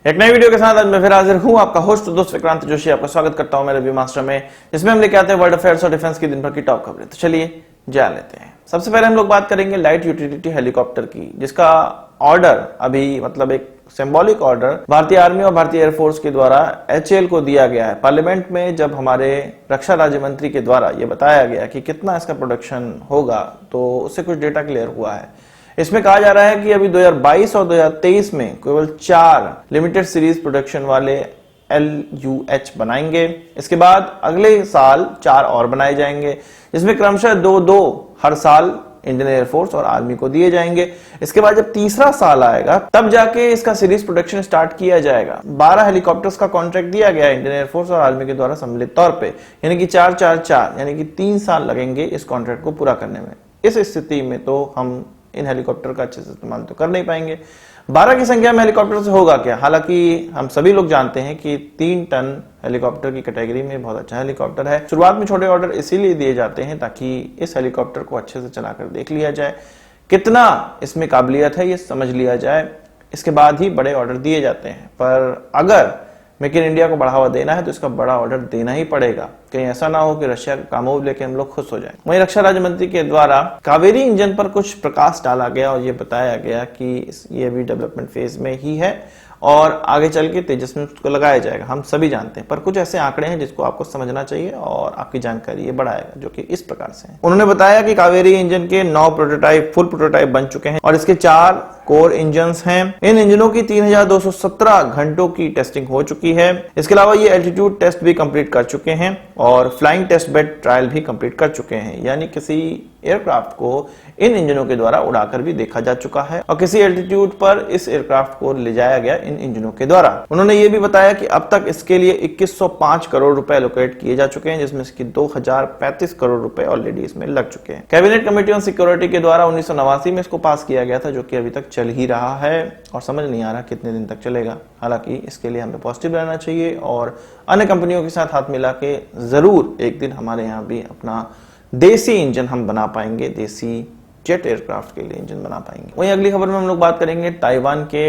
एक नई वीडियो के साथ आज मैं फिर हाजिर हूं, आपका होस्ट दोस्त विक्रांत जोशी। आपका स्वागत करता हूं मेरे रिव्यू मास्टर में, जिसमें हम लेके आते हैं वर्ल्ड अफेयर्स और डिफेंस की दिन भर की टॉप खबरें। तो चलिए जान लेते हैं। सबसे पहले हम लोग बात करेंगे लाइट यूटिलिटी हेलीकॉप्टर की, जिसका ऑर्डर अभी मतलब एक सिंबॉलिक ऑर्डर भारतीय आर्मी और भारतीय एयरफोर्स के द्वारा HAL को दिया गया है। पार्लियामेंट में जब हमारे रक्षा राज्य मंत्री के द्वारा यह बताया गया कि कितना इसका प्रोडक्शन होगा, तो उससे कुछ डेटा क्लियर हुआ है। इसमें कहा जा रहा है कि अभी 2022 और 2023 में केवल 4 लिमिटेड सीरीज प्रोडक्शन वाले LUH बनाएंगे। इसके बाद अगले साल 4 और बनाए जाएंगे, जिसमें क्रमशः 2-2 हर साल इंडियन एयरफोर्स और आर्मी को दिए जाएंगे। इसके बाद जब तीसरा साल आएगा तब जाके इसका सीरीज प्रोडक्शन स्टार्ट किया जाएगा। 12 हेलीकॉप्टर्स का कॉन्ट्रैक्ट दिया गया है इंडियन एयरफोर्स और आर्मी के द्वारा सम्मिलित तौर पे, यानी कि 4-4-4 यानी कि 3 साल लगेंगे इस कॉन्ट्रैक्ट को पूरा करने में। इस स्थिति में तो हम इन हेलीकॉप्टर का अच्छे से इस्तेमाल तो कर नहीं पाएंगे। 12 की संख्या में हेलीकॉप्टर से होगा क्या? हालांकि हम सभी लोग जानते हैं कि 3 टन हेलीकॉप्टर की कैटेगरी में बहुत अच्छा हेलीकॉप्टर है। शुरुआत में छोटे ऑर्डर इसीलिए दिए जाते हैं ताकि इस हेलीकॉप्टर को अच्छे से चलाकर देख लिया जाए, कितना इसमें काबिलियत है ये समझ लिया जाए, इसके बाद ही बड़े ऑर्डर दिए जाते हैं। पर अगर मेक इन इंडिया को बढ़ावा देना है तो इसका बड़ा ऑर्डर देना ही पड़ेगा, कहीं ऐसा ना हो कि रशिया का कामोव लेके हम लोग खुश हो जाएं। वहीं रक्षा राज्य मंत्री के द्वारा कावेरी इंजन पर कुछ प्रकाश डाला गया और ये बताया गया कि ये भी डेवलपमेंट फेज में ही है और आगे चल के तेजस में उसको लगाया जाएगा, हम सभी जानते हैं। पर कुछ ऐसे आंकड़े हैं जिसको आपको समझना चाहिए और आपकी जानकारी ये बढ़ाएगा, जो कि इस प्रकार से है। उन्होंने बताया कि कावेरी इंजन के 9 प्रोटोटाइप फुल प्रोटोटाइप बन चुके हैं और इसके 4 कोर इंजन्स हैं। इन इंजनों की 3217 घंटों की टेस्टिंग हो चुकी है। इसके अलावा ये एल्टीट्यूड टेस्ट भी कंप्लीट कर चुके हैं और फ्लाइंग टेस्ट बेड ट्रायल भी कंप्लीट कर चुके हैं, यानी किसी एयरक्राफ्ट को इन इंजनों के द्वारा उड़ाकर भी देखा जा चुका है और किसी एल्टीट्यूड पर इस एयरक्राफ्ट को ले जाया गया इन इंजनों के द्वारा। उन्होंने ये भी बताया कि अब तक इसके लिए 2105 करोड़ रुपए एलोकेट किए जा चुके हैं, जिसमें इसकी 2035 करोड़ रुपए ऑलरेडी इसमें लग चुके हैं। कैबिनेट कमेटी ऑन सिक्योरिटी के द्वारा 1989 में इसको पास किया गया था, जो कि अभी तक चल ही रहा है और समझ नहीं आ रहा कितने दिन तक चलेगा। हालांकि इसके लिए हमें पॉजिटिव रहना चाहिए और अन्य कंपनियों के साथ हाथ मिला के जरूर एक दिन हमारे यहाँ भी अपना देसी इंजन हम बना पाएंगे, देसी जेट एयरक्राफ्ट के लिए इंजन बना पाएंगे। वहीं अगली खबर में हम लोग बात करेंगे ताइवान के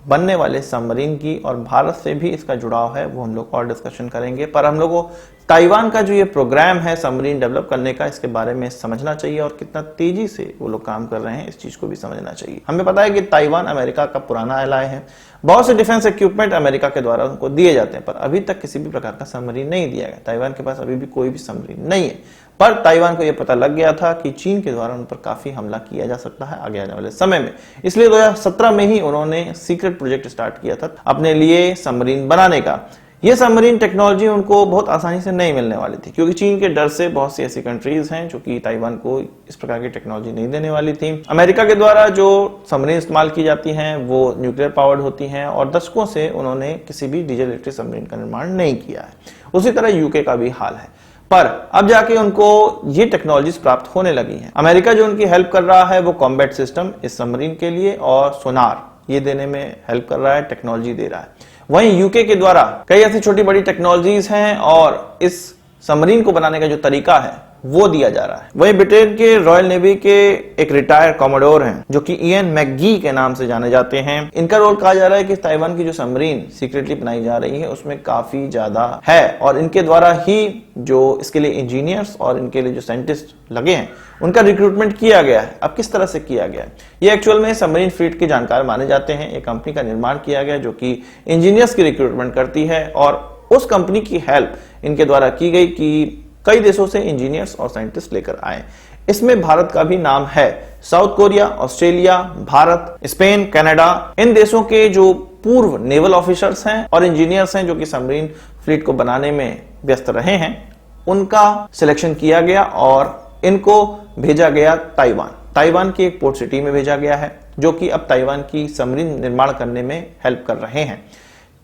बनने वाले सबमरीन की और भारत से भी इसका जुड़ाव है, वो हम लोग और डिस्कशन करेंगे। पर हम लोग को ताइवान का जो ये प्रोग्राम है सबमरीन डेवलप करने का, इसके बारे में समझना चाहिए और कितना तेजी से वो लोग काम कर रहे हैं इस चीज को भी समझना चाहिए। हमें पता है कि ताइवान अमेरिका का पुराना एलाय है, बहुत से डिफेंस इक्विपमेंट अमेरिका के द्वारा उनको दिए जाते हैं, पर अभी तक किसी भी प्रकार का सबमरीन नहीं दिया गया। ताइवान के पास अभी भी कोई भी सबमरीन नहीं है, पर ताइवान को यह पता लग गया था कि चीन के द्वारा उन पर काफी हमला किया जा सकता है आगे आने वाले समय में। इसलिए 2017 में ही उन्होंने सीक्रेट प्रोजेक्ट स्टार्ट किया था अपने लिए सबमरीन बनाने का। यह सबमरीन टेक्नोलॉजी उनको बहुत आसानी से नहीं मिलने वाली थी, क्योंकि चीन के डर से बहुत सी ऐसी कंट्रीज हैं जो कि ताइवान को इस प्रकार की टेक्नोलॉजी नहीं देने वाली थी। अमेरिका के द्वारा जो सबमरीन इस्तेमाल की जाती हैं वो न्यूक्लियर पावर्ड होती हैं और दशकों से उन्होंने किसी भी डीजल इलेक्ट्रिक सबमरीन का निर्माण नहीं किया है। उसी तरह यूके का भी हाल है, पर अब जाके उनको ये टेक्नोलॉजीज प्राप्त होने लगी हैं। अमेरिका जो उनकी हेल्प कर रहा है वो कॉम्बैट सिस्टम इस सबमरीन के लिए और सोनार ये देने में हेल्प कर रहा है, टेक्नोलॉजी दे रहा है। वहीं यूके के द्वारा कई ऐसी छोटी बड़ी टेक्नोलॉजीज हैं और इस सबमरीन को बनाने का जो तरीका है वो दिया जा रहा है। वहीं ब्रिटेन के रॉयल नेवी के एक रिटायर्ड कॉमोडोर हैं जो कि इयन मैकगी के नाम से जाने जाते हैं। इनका रोल कहा जा रहा है कि ताइवान की जो सबमरीन सीक्रेटली बनाई जा रही है उसमें काफी ज्यादा है और इनके द्वारा ही जो इसके लिए इंजीनियर्स और इनके लिए जो साइंटिस्ट लगे हैं उनका रिक्रूटमेंट किया गया है। अब किस तरह से किया गया है? ये एक्चुअल में सबमरीन फ्लीट के जानकार माने जाते हैं। एक कंपनी का निर्माण किया गया जो कि इंजीनियर्स की रिक्रूटमेंट करती है और उस कंपनी की हेल्प इनके द्वारा की गई कि कई देशों से इंजीनियर्स और साइंटिस्ट लेकर आए। इसमें भारत का भी नाम है। South Korea, Australia, Bharat, Spain, Canada, इन देशों के जो पूर्व नेवल ऑफिसर्स हैं और इंजीनियर्स हैं जो कि सबमरीन फ्लीट को बनाने में व्यस्त रहे हैं, उनका सिलेक्शन किया गया और इनको भेजा गया ताइवान की एक पोर्ट सिटी में भेजा गया है, जो कि अब ताइवान की सबमरीन निर्माण करने में हेल्प कर रहे हैं।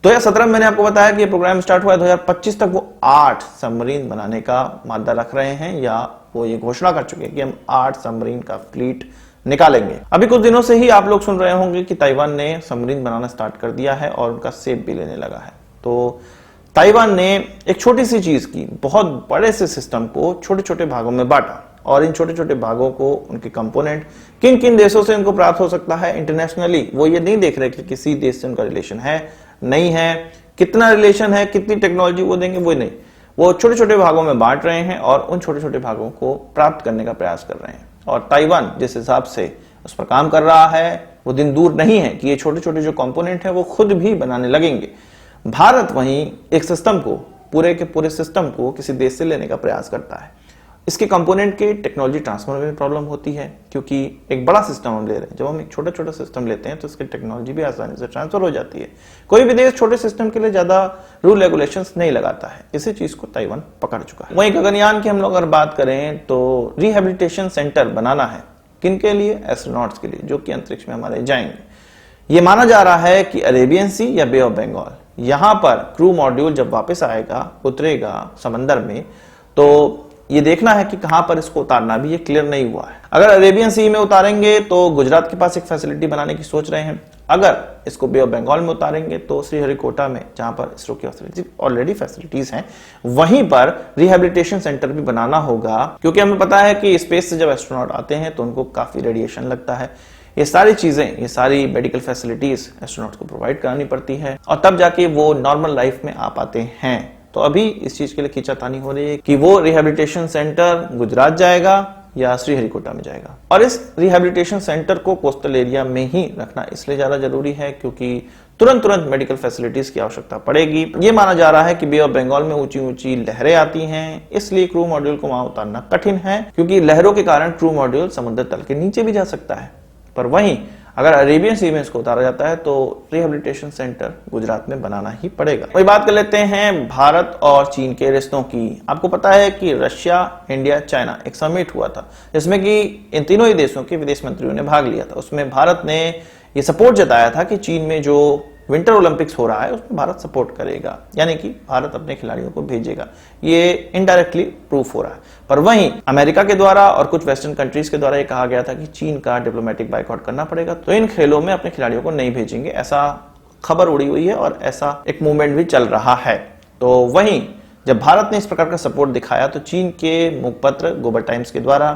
2017 में मैंने आपको बताया कि ये प्रोग्राम स्टार्ट हुआ है, 2025 तक वो 8 सबमरीन बनाने का मादा रख रहे हैं या वो ये घोषणा कर चुके हैं कि हम 8 सबमरीन का फ्लीट निकालेंगे। अभी कुछ दिनों से ही आप लोग सुन रहे होंगे कि ताइवान ने सबमरीन बनाना स्टार्ट कर दिया है और उनका सेब भी लेने लगा है। तो ताइवान ने एक छोटी सी चीज की बहुत बड़े से सिस्टम को छोटे छोटे भागों में बांटा और इन छोटे छोटे भागों को उनके कंपोनेंट किन किन देशों से इनको प्राप्त हो सकता है इंटरनेशनली, वो ये नहीं देख रहे कि किसी देश से उनका रिलेशन है नहीं है, कितना रिलेशन है, कितनी टेक्नोलॉजी वो देंगे, वो नहीं, वो छोटे छोटे भागों में बांट रहे हैं और उन छोटे छोटे भागों को प्राप्त करने का प्रयास कर रहे हैं। और ताइवान जिस हिसाब से उस पर काम कर रहा है, वो दिन दूर नहीं है कि ये छोटे छोटे जो कंपोनेंट है वो खुद भी बनाने लगेंगे। भारत वहीं एक सिस्टम को, पूरे के पूरे सिस्टम को किसी देश से लेने का प्रयास करता है। इसके कंपोनेंट के टेक्नोलॉजी ट्रांसफर में प्रॉब्लम होती है, क्योंकि एक बड़ा सिस्टम हम ले रहे हैं। जब हम एक छोटा छोटा सिस्टम लेते हैं तो इसकी टेक्नोलॉजी भी आसानी से ट्रांसफर हो जाती है। कोई भी देश छोटे सिस्टम के लिए ज्यादा रूल रेगुलेशंस नहीं लगाता है। इसी चीज को ताइवान पकड़ चुका है। वहीं गगनयान की हम लोग अगर बात करें तो रिहेबिलिटेशन सेंटर बनाना है, किनके लिए? एस्ट्रोनॉट्स के लिए, जो कि अंतरिक्ष में हमारे जाएंगे। ये माना जा रहा है कि अरेबियन सी या बे ऑफ बंगाल, यहां पर क्रू मॉड्यूल जब वापस आएगा, उतरेगा समंदर में, तो ये देखना है कि कहां पर इसको उतारना, भी ये क्लियर नहीं हुआ है। अगर अरेबियन सी में उतारेंगे तो गुजरात के पास एक फैसिलिटी बनाने की सोच रहे हैं। अगर इसको बे ऑफ बंगाल में उतारेंगे तो श्रीहरिकोटा में, जहां पर इसरो की ऑलरेडी फैसिलिटीज हैं, वहीं पर रिहेबिलिटेशन सेंटर भी बनाना होगा। क्योंकि हमें पता है कि स्पेस से जब एस्ट्रोनॉट आते हैं तो उनको काफी रेडिएशन लगता है। ये सारी चीजें, ये सारी मेडिकल फैसिलिटीज एस्ट्रोनॉट्स को प्रोवाइड करानी पड़ती है और तब जाके वो नॉर्मल लाइफ में आ पाते हैं। तो अभी इस चीज के लिए खींचातानी हो रही है कि वो रिहेबिलिटेशन सेंटर गुजरात जाएगा या श्रीहरिकोटा में जाएगा। और इस रिहेबिलिटेशन सेंटर को कोस्टल एरिया में ही रखना इसलिए ज्यादा जरूरी है क्योंकि तुरंत मेडिकल फैसिलिटीज की आवश्यकता पड़ेगी। ये माना जा रहा है कि बे ऑफ बंगाल में ऊंची ऊंची लहरें आती हैं, इसलिए क्रू मॉड्यूल को वहां उतारना कठिन है, क्योंकि लहरों के कारण क्रू मॉड्यूल समुद्र तल के नीचे भी जा सकता है। पर वहीं अगर अरेबियन सी में इसको उतारा जाता है तो रिहेबिलिटेशन सेंटर गुजरात में बनाना ही पड़ेगा। वही बात कर लेते हैं भारत और चीन के रिश्तों की। आपको पता है कि रशिया, इंडिया, चाइना एक समिट हुआ था जिसमें कि इन तीनों ही देशों के विदेश मंत्रियों ने भाग लिया था। उसमें भारत ने ये सपोर्ट जताया था कि चीन में जो विंटर ओलंपिक्स हो रहा है उसमें भारत सपोर्ट करेगा, यानी कि भारत अपने खिलाड़ियों को भेजेगा। ये इनडायरेक्टली प्रूफ हो रहा है। पर वहीं अमेरिका के द्वारा और कुछ वेस्टर्न कंट्रीज के द्वारा ये कहा गया था कि चीन का डिप्लोमेटिक बाइकआउट करना पड़ेगा, तो इन खेलों में अपने खिलाड़ियों को नहीं भेजेंगे, ऐसा खबर उड़ी हुई है और ऐसा एक मूवमेंट भी चल रहा है। तो वहीं जब भारत ने इस प्रकार का सपोर्ट दिखाया तो चीन के मुखपत्र गोबर टाइम्स के द्वारा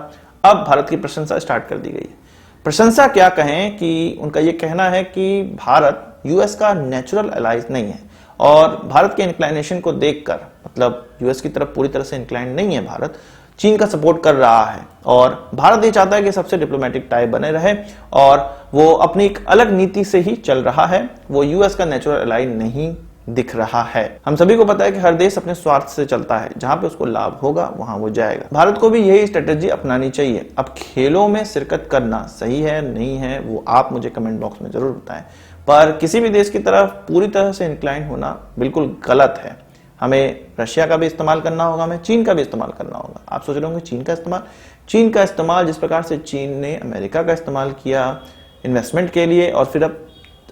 अब भारत की प्रशंसा स्टार्ट कर दी गई है। प्रशंसा क्या कहें कि उनका यह कहना है कि भारत यूएस का नेचुरल एलाइज नहीं है और भारत के इंक्लाइनेशन को देखकर, मतलब यूएस की तरफ पूरी तरह से इंक्लाइन नहीं है भारत, चीन का सपोर्ट कर रहा है और भारत ये चाहता है कि सबसे डिप्लोमेटिक टाई बने रहे और वो अपनी एक अलग नीति से ही चल रहा है। वो यूएस का नेचुरल एलाइ नहीं दिख रहा है। हम सभी को पता है कि हर देश अपने स्वार्थ से चलता है, जहां पे उसको लाभ होगा वहां वो जाएगा। भारत को भी यही स्ट्रेटेजी अपनानी चाहिए। अब खेलों में शिरकत करना सही है नहीं है वो आप मुझे कमेंट बॉक्स में जरूर बताएं, पर किसी भी देश की तरफ पूरी तरह से इंक्लाइन होना बिल्कुल गलत है। हमें रशिया का भी इस्तेमाल करना होगा, हमें चीन का भी इस्तेमाल करना होगा। आप सोच रहे होंगे चीन का इस्तेमाल जिस प्रकार से चीन ने अमेरिका का इस्तेमाल किया इन्वेस्टमेंट के लिए और फिर अब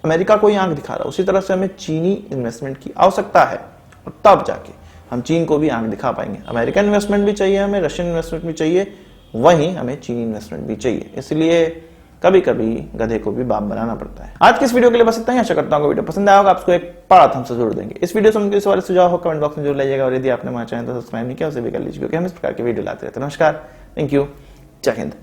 अमेरिका को ही आंख दिखा रहा, उसी तरह से हमें चीनी इन्वेस्टमेंट की आवश्यकता है और तब जाके हम चीन को भी आंख दिखा पाएंगे। अमेरिकन इन्वेस्टमेंट भी चाहिए हमें, रशियन इन्वेस्टमेंट भी चाहिए, वहीं हमें चीनी इन्वेस्टमेंट भी चाहिए। इसलिए कभी कभी गधे को भी बाप बनाना पड़ता है। आज की इस वीडियो के लिए बस इतना ही। आशा करता हूँ वीडियो पसंद आया होगा। आपको एक पढ़ा हमसे जरूर देंगे। इस वीडियो से उनके सवाल सुझाव हो कमेंट बॉक्स में जरूर लाइएगा और यदि आपने हमारा चैनल तो सब्सक्राइब नहीं किया उसे भी कर लीजिए, क्योंकि हम इस प्रकार की वीडियो लाते रहते हैं। नमस्कार, थैंक यू, जय हिंद।